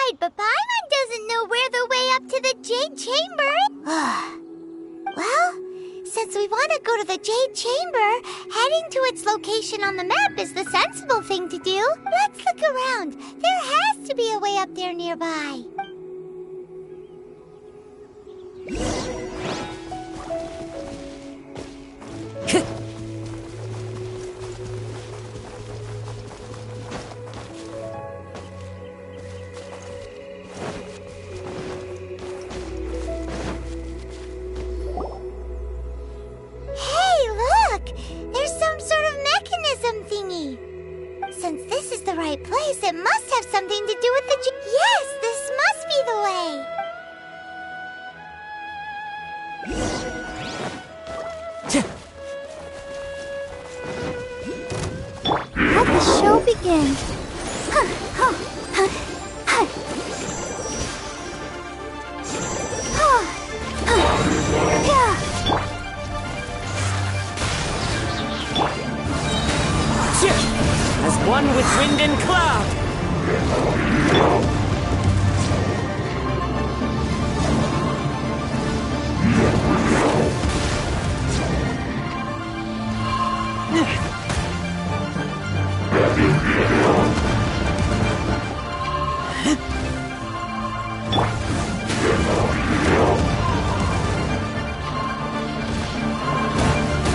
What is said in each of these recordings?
right, but Paimon doesn't know where the way up to the Jade Chamber is. Well, since we want to go to the Jade Chamber, heading to its location on the map is the sensible thing to do. Let's look around. There has to be a way up there nearby. Since this is the right place, it must have something to do with the Yes, this must be the way! Let the show begin! As one with wind and cloud!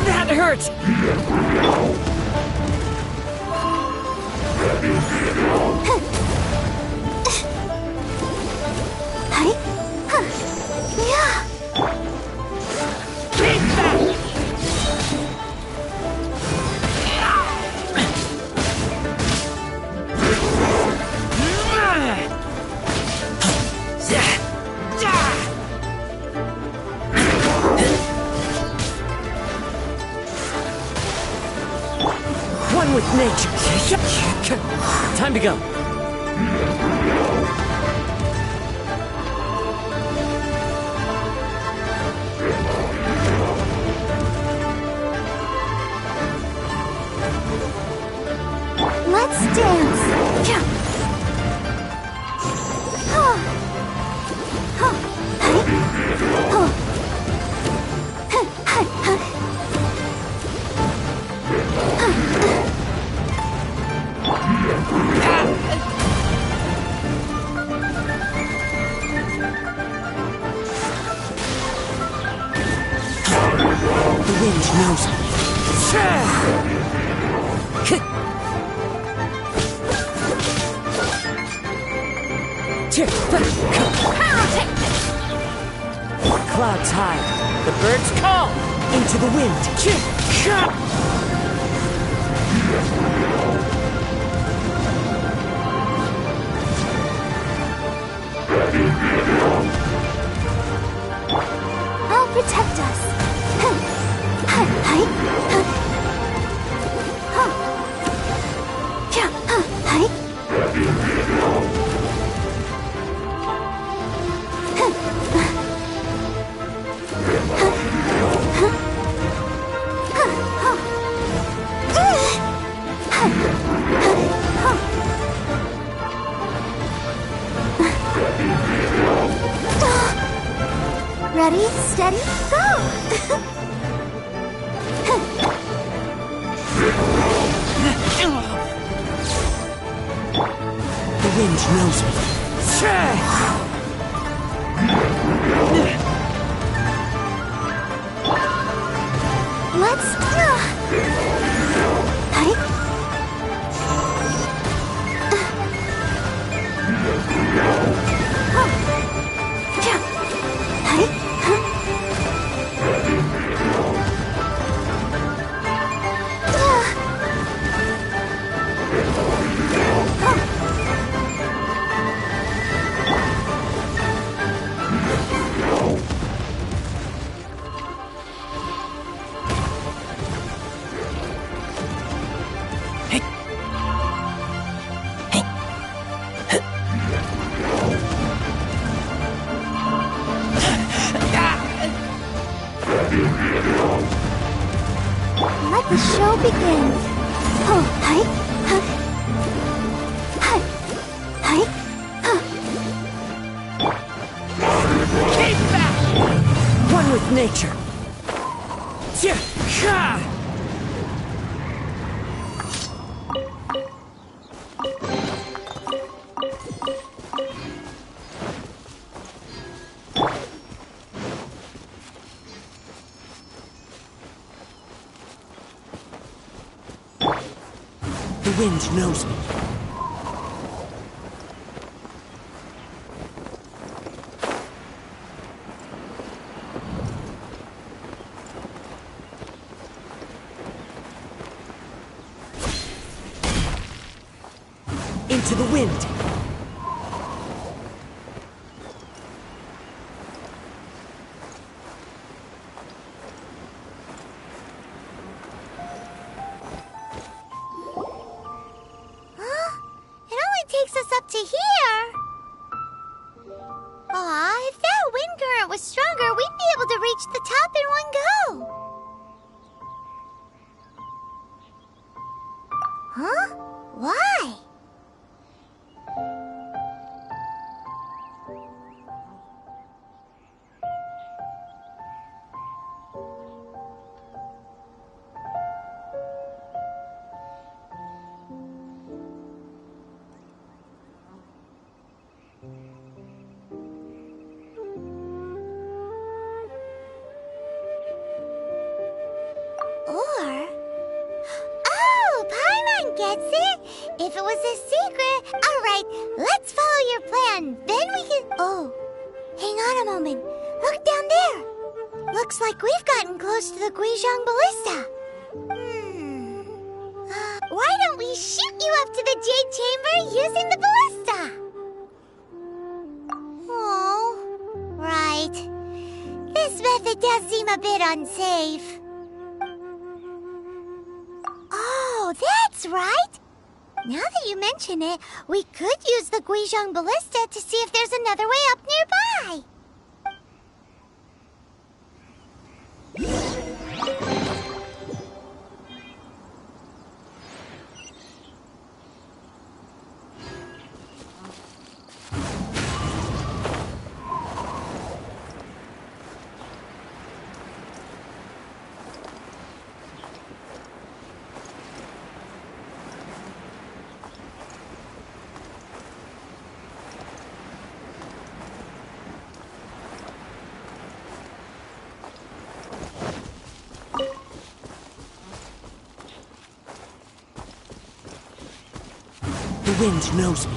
That hurt! One with nature. Time to go. Let's dance. The wind knows me. Clouds high. The birds call into the wind. I'll protect us. Ready, steady, go! The wind knows me. Let's... Let the show begin. with nature. The wind knows me. Into the wind. Takes us up to here. Aw, if that wind current was stronger, we'd be able to reach the top in one go. Huh? Why? Gets it? If it was a secret, all right, let's follow your plan. Then we can... Oh, hang on a moment. Look down there. Looks like we've gotten close to the Guizhong Ballista. Why don't we shoot you up to the Jade Chamber using the ballista? Oh, right. This method does seem a bit unsafe. Oh, that's right! Now that you mention it, we could use the Guizhong Ballista to see if there's another way up nearby. The wind knows me.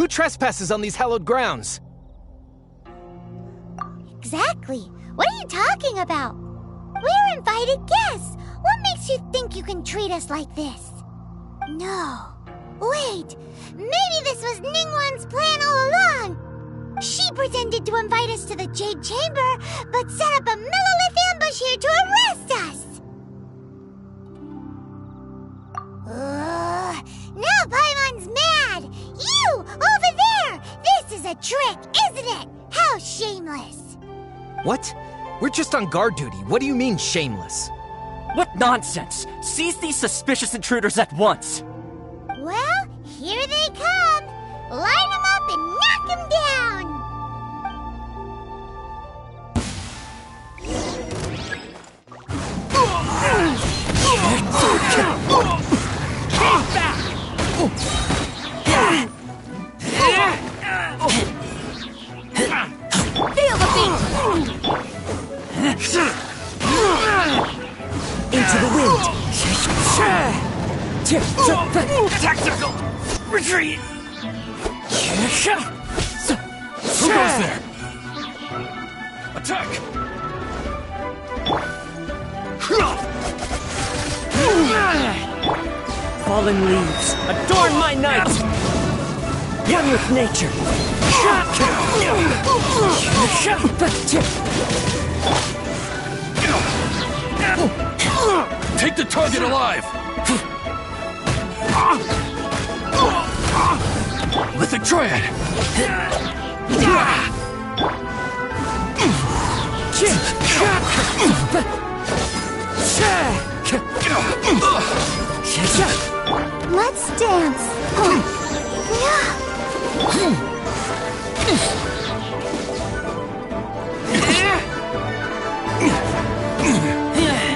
Who trespasses on these hallowed grounds? Exactly. What are you talking about? We're invited guests. What makes you think you can treat us like this? No. Wait. Maybe this was Ningguang's plan all along. She pretended to invite us to the Jade Chamber, but set up a Millilith ambush here to arrest us. Now Paimon's mad! You! Over there! This is a trick, isn't it? How shameless! What? We're just on guard duty. What do you mean, shameless? What nonsense! Seize these suspicious intruders at once! Well, here they come! Line them up and knock them down! Feel the beat! Into the wind! Tactical retreat! Who goes there? Attack! Fallen leaves, adorn my night! One with nature! Take the target alive! Lithic Triad! Let's dance!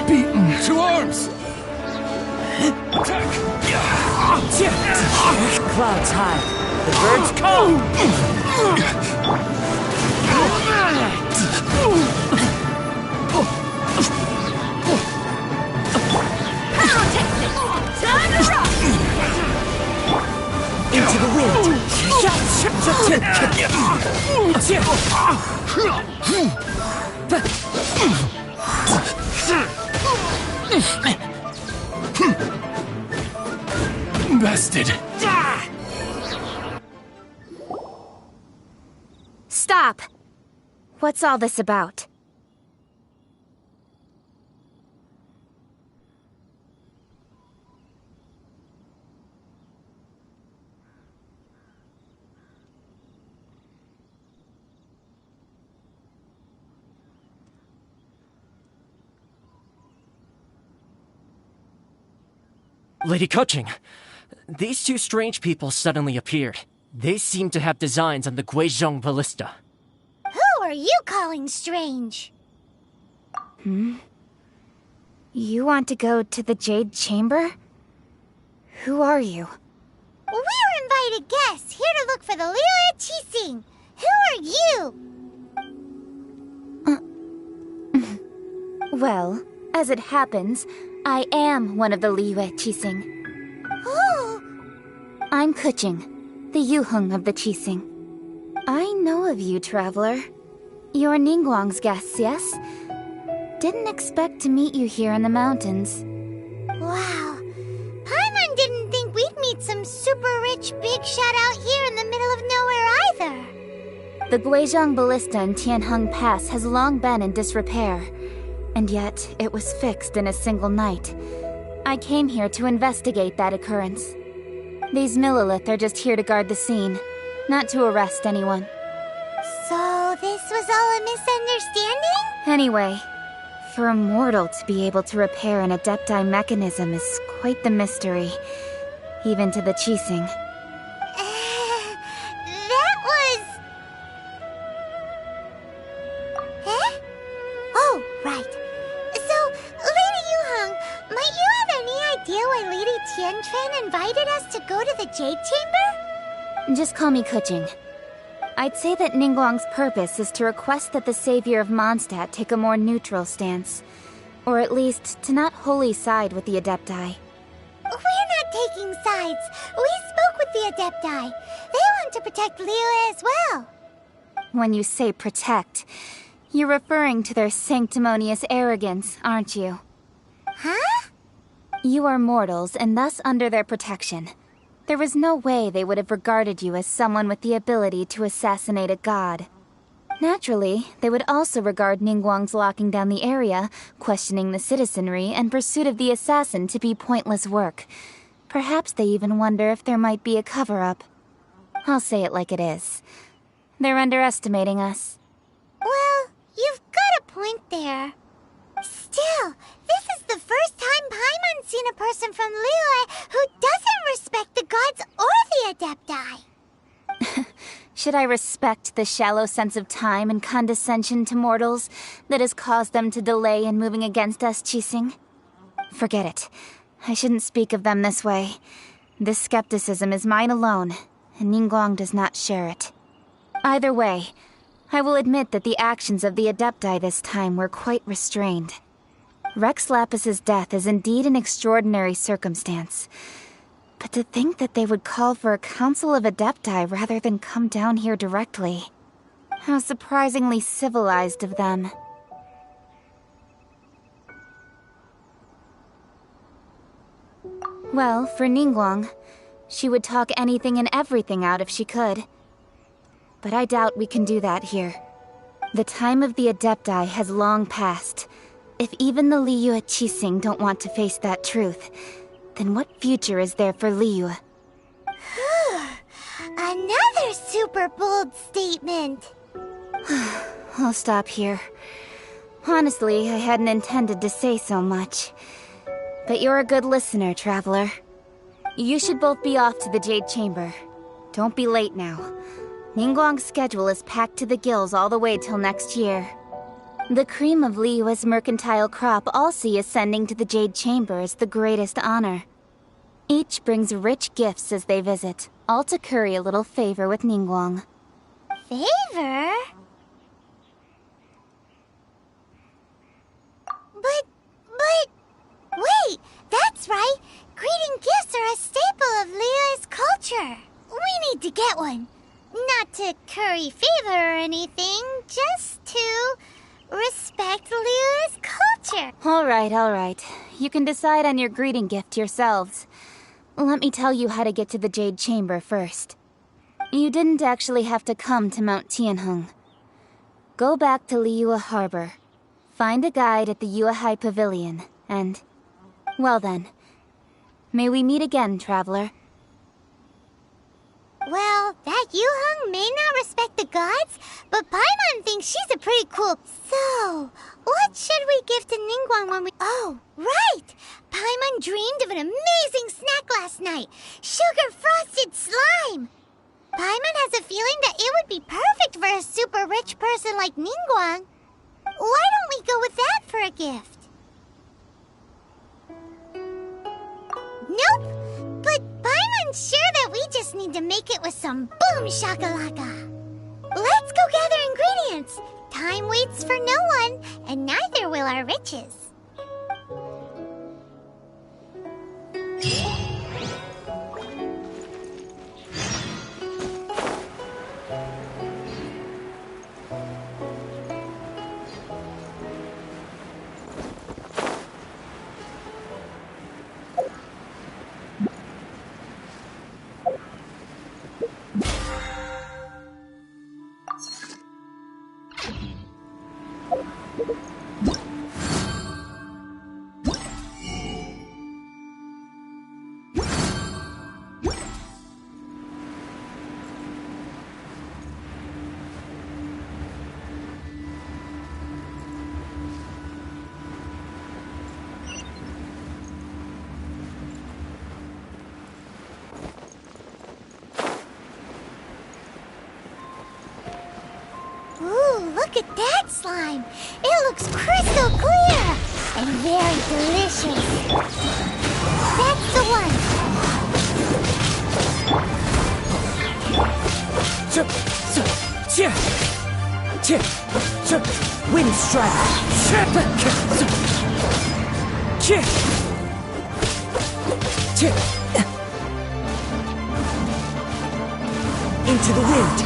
Beaten! To arms! Attack! Clouds high, the birds call! Into the wind! Bested! Stop! What's all this about? Lady Coaching, these two strange people suddenly appeared. They seem to have designs on the Guizhong Ballista. Who are you calling strange? You want to go to the Jade Chamber? Who are you? We're invited guests here to look for the Liu Qixing. Who are you? Well, as it happens, I am one of the Liu Qixing. Who? I'm Kuching, the Yuheng of the Qixing. I know of you, traveler. You're Ningguang's guests, yes? Didn't expect to meet you here in the mountains. Wow. Paimon didn't think we'd meet some super rich big shot out here in the middle of nowhere either. The Guizhong Ballista in Tianheng Pass has long been in disrepair, and yet it was fixed in a single night. I came here to investigate that occurrence. These Millilith are just here to guard the scene, not to arrest anyone. So this was all a misunderstanding? Anyway, for a mortal to be able to repair an Adepti mechanism is quite the mystery, even to the Qixing. That was... Eh? Oh, right. So, Lady Yuheng, might you have any idea why Lady Tianquan invited us to go to the Jade Chamber? Just call me Kuching. I'd say that Ningguang's purpose is to request that the savior of Mondstadt take a more neutral stance. Or at least, to not wholly side with the Adepti. We're not taking sides. We spoke with the Adepti. They want to protect Liyue as well. When you say protect, you're referring to their sanctimonious arrogance, aren't you? Huh? You are mortals and thus under their protection. There was no way they would have regarded you as someone with the ability to assassinate a god. Naturally, they would also regard Ningguang's locking down the area, questioning the citizenry, and pursuit of the assassin to be pointless work. Perhaps they even wonder if there might be a cover-up. I'll say it like it is. They're underestimating us. Well, you've got a point there. Still, this is the first time Paimon's seen a person from Liyue who doesn't respect the gods or the Adepti. Should I respect the shallow sense of time and condescension to mortals that has caused them to delay in moving against us, Qixing? Forget it. I shouldn't speak of them this way. This skepticism is mine alone, and Ningguang does not share it. Either way, I will admit that the actions of the Adepti this time were quite restrained. Rex Lapis's death is indeed an extraordinary circumstance. But to think that they would call for a council of Adepti rather than come down here directly. How surprisingly civilized of them. Well, for Ningguang, she would talk anything and everything out if she could. But I doubt we can do that here. The time of the Adepti has long passed. If even the Liyue Qixing don't want to face that truth, then what future is there for Liyue? Another super bold statement. I'll stop here. Honestly, I hadn't intended to say so much. But you're a good listener, Traveler. You should both be off to the Jade Chamber. Don't be late now. Ningguang's schedule is packed to the gills all the way till next year. The cream of Liyue's mercantile crop all see ascending to the Jade Chamber as the greatest honor. Each brings rich gifts as they visit, all to curry a little favor with Ningguang. Favor? Wait, that's right. Greeting gifts are a staple of Liyue's culture. We need to get one. Not to curry favor or anything, just to respect Liyue's culture. All right. You can decide on your greeting gift yourselves. Let me tell you how to get to the Jade Chamber first. You didn't actually have to come to Mount Tianheng. Go back to Liyue Harbor. Find a guide at the Yuehai Pavilion, and... well then. May we meet again, Traveler. Well, that Yuheng may not respect the gods, but Paimon thinks she's a pretty cool... So, what should we give to Ningguang when we... Oh, right! Paimon dreamed of an amazing snack last night. Sugar-frosted slime! Paimon has a feeling that it would be perfect for a super rich person like Ningguang. Why don't we go with that for a gift? Nope! But Paimon's sure that we just need to make it with some boom shakalaka. Let's go gather ingredients. Time waits for no one, and neither will our riches. Look at that slime! It looks crystal clear! And very delicious! That's the one! Wind strike! Into the wind.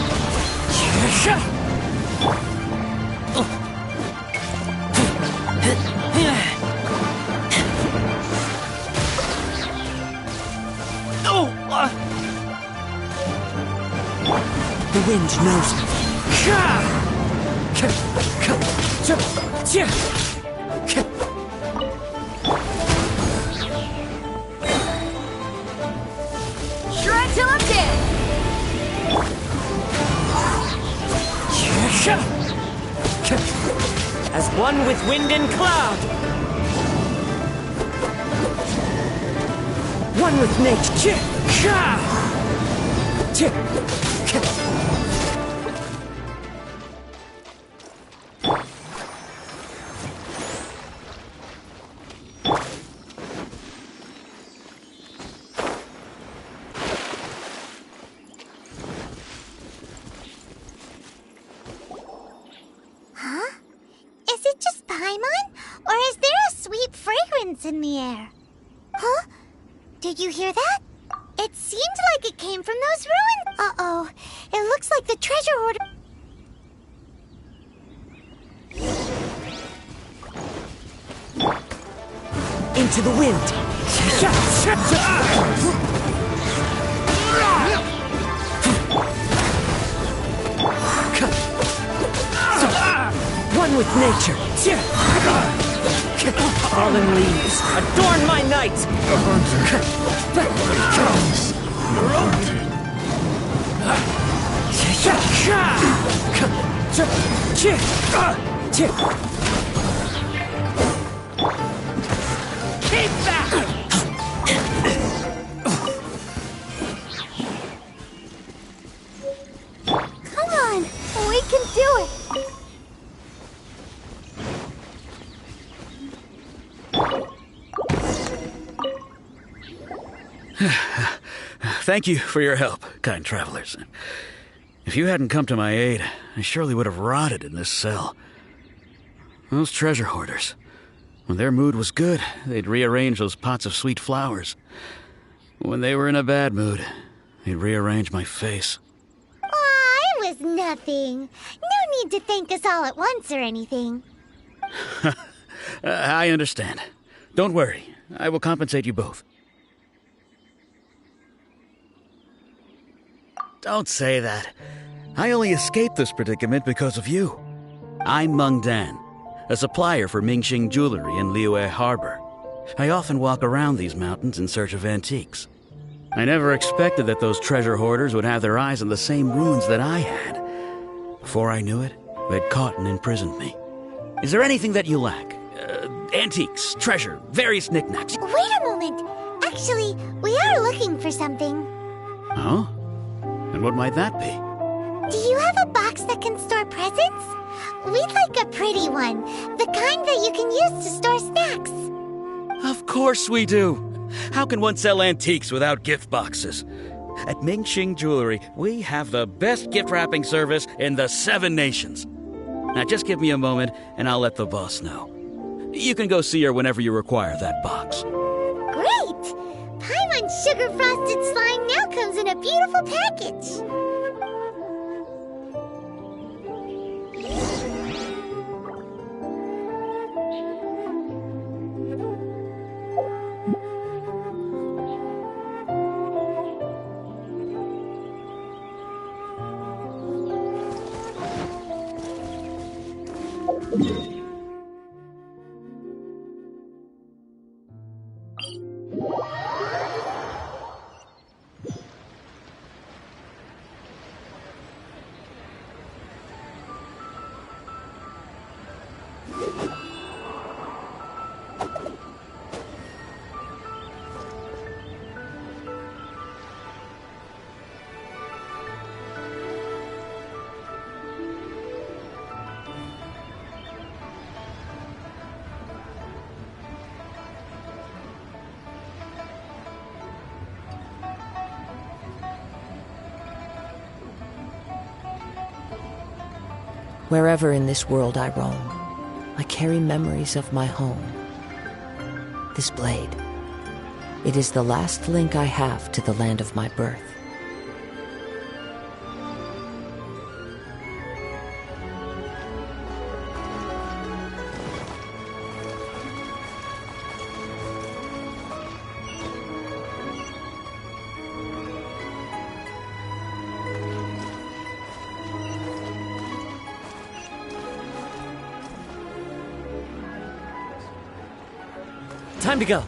The wind knows me. Shred till I'm dead! As one with wind and cloud. One with nature. Is it just Paimon? Or is there a sweet fragrance in the air? Huh? Did you hear that? It seemed like it came from those ruins. Uh-oh. It looks like the treasure hoarder... Into the wind. One with nature. Fallen leaves adorn my night. Keep back! Come on! We can do it! Thank you for your help, kind travelers. If you hadn't come to my aid, I surely would have rotted in this cell. Those treasure hoarders, when their mood was good, they'd rearrange those pots of sweet flowers. When they were in a bad mood, they'd rearrange my face. Aw, it was nothing. No need to thank us all at once or anything. I understand. Don't worry, I will compensate you both. Don't say that. I only escaped this predicament because of you. I'm Meng Dan, a supplier for Mingxing Jewelry in Liyue Harbor. I often walk around these mountains in search of antiques. I never expected that those treasure hoarders would have their eyes on the same ruins that I had. Before I knew it, they'd caught and imprisoned me. Is there anything that you lack? Antiques, treasure, various knickknacks. Wait a moment. Actually, we are looking for something. Oh? And what might that be? Do you have a box that can store presents? We'd like a pretty one. The kind that you can use to store snacks. Of course we do. How can one sell antiques without gift boxes? At Mingxing Jewelry, we have the best gift wrapping service in the 7 nations. Now just give me a moment and I'll let the boss know. You can go see her whenever you require that box. Great! Paimon's sugar frosted slime now comes in a beautiful package. Wherever in this world I roam, I carry memories of my home. This blade, It is the last link I have to the land of my birth. Time to go.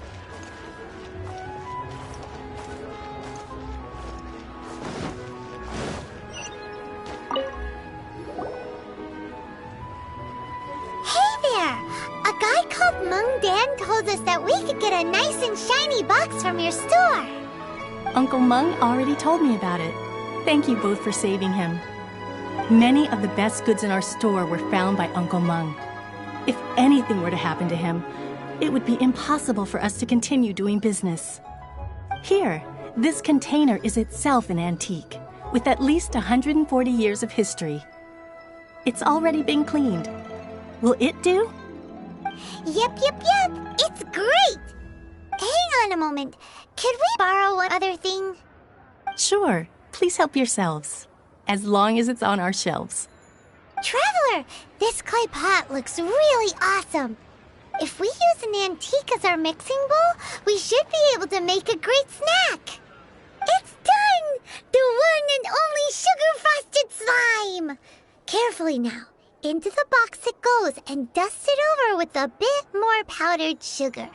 Hey there! A guy called Mung Dan told us that we could get a nice and shiny box from your store. Uncle Mung already told me about it. Thank you both for saving him. Many of the best goods in our store were found by Uncle Mung. If anything were to happen to him, it would be impossible for us to continue doing business. Here, this container is itself an antique, with at least 140 years of history. It's already been cleaned. Will it do? Yep. It's great! Hang on a moment. Could we borrow one other thing? Sure, please help yourselves, as long as it's on our shelves. Traveler, this clay pot looks really awesome. If we use an antique as our mixing bowl, we should be able to make a great snack. It's done! The one and only sugar-frosted slime! Carefully now. Into the box it goes and dust it over with a bit more powdered sugar.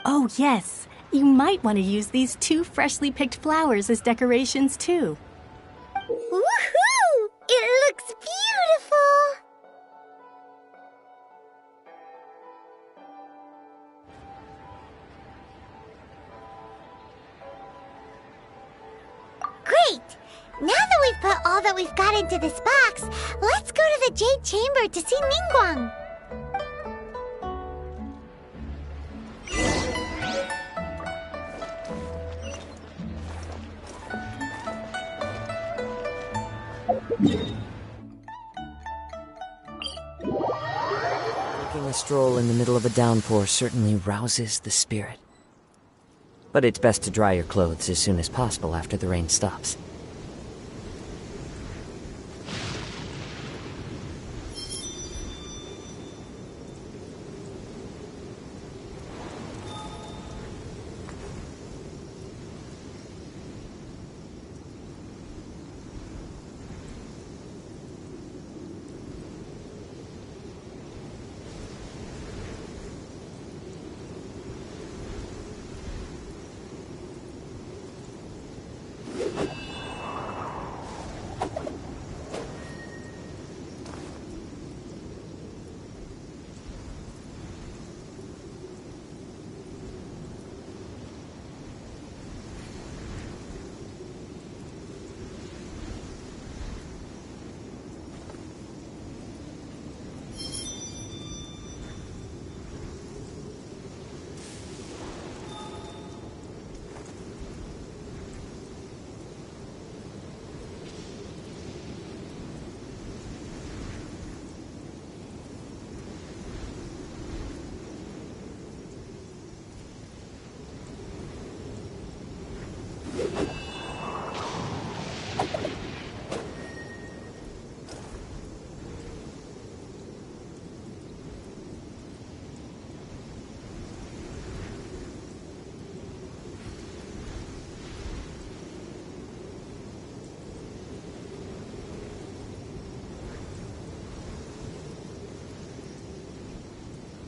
Oh yes, you might want to use these 2 freshly picked flowers as decorations too. Woohoo! It looks beautiful! Great! Now that we've put all that we've got into this box, let's go to the Jade Chamber to see Ningguang. Taking a stroll in the middle of a downpour certainly rouses the spirit. But it's best to dry your clothes as soon as possible after the rain stops.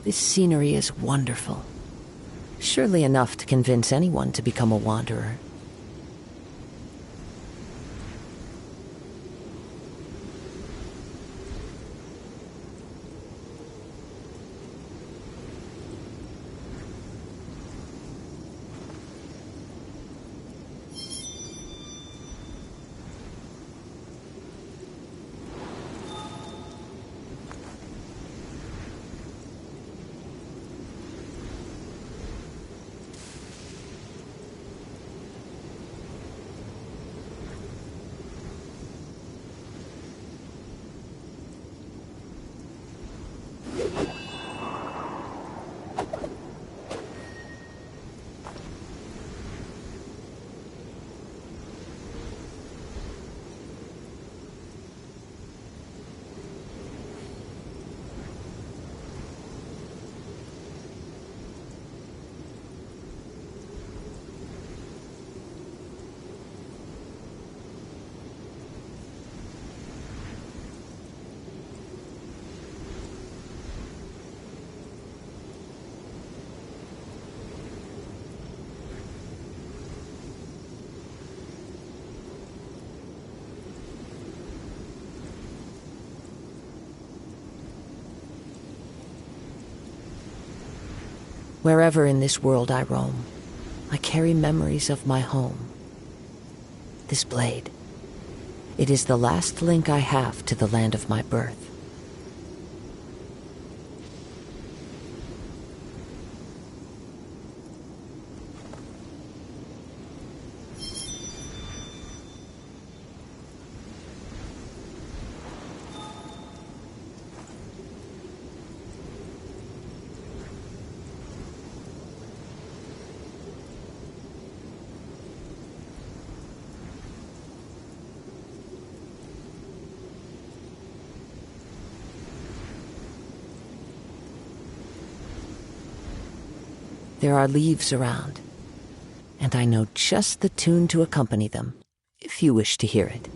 This scenery is wonderful. Surely enough to convince anyone to become a wanderer. Wherever in this world I roam, I carry memories of my home. This blade, it is the last link I have to the land of my birth. There are leaves around, and I know just the tune to accompany them, if you wish to hear it.